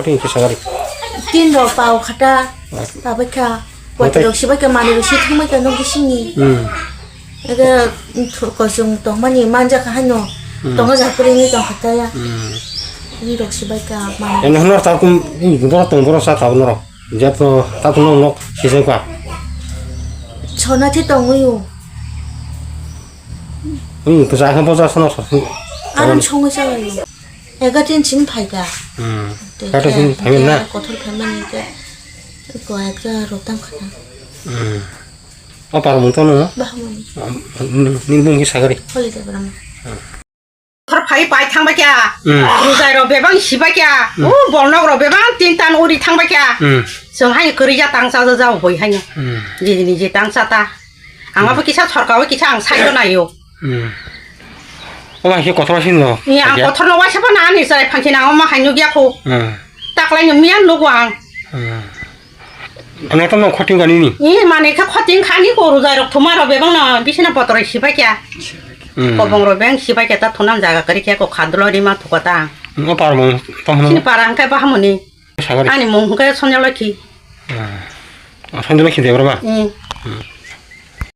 커팅 사가리. 띵로 빠오 카타 빠바카 보트로 시바카 마니로 시탕마카 농기싱이 내가 거좀 동만이 만자가 하노 동가 잡으려니 동 카타야 이로 시바카 마니 얘는 하나 따끔 이 누가 동보라 사 타고노라. 이제 또 따끔노 녹 시세과. 전화티 동우요 그 사람 보자 선어서. 아는 총의자요 애가 된 진파이다 가도 진 당연나. 고토를 펴면이니까 그 애가 로땅 카타 바로 못 떠는 바하모니 닝봉기 사가리. 홀리데 그러면 파이 파이 탕바캬 루자이로 배방 시바캬 오 볼나그로 배방 띵탄 우리 탕바캬 정하이 그리자 땅사서 자고 보이 하냐 이제 땅사다 앙아버 기차 철가와 기차 앙 사이도나요 엄마 이게 고토하시노. 이앙 고토로 와셔봐 나니 사이 판키나 엄마 한육이야고 딱라이 미안 노광 안에 또 커팅 가니니. 이 만에 그 커팅 가니고 루자이로 토마로 배방나 비시나 버터로 시바캬 고봉로 뱅 시바캬 다 토남 자가 그렇게 하고 간들러리만 두고다 바로 뭐 떠는 신 바랑까 바하모니 사가리. 아니 뭔가 손열러키 손들어 키대 그러봐. 응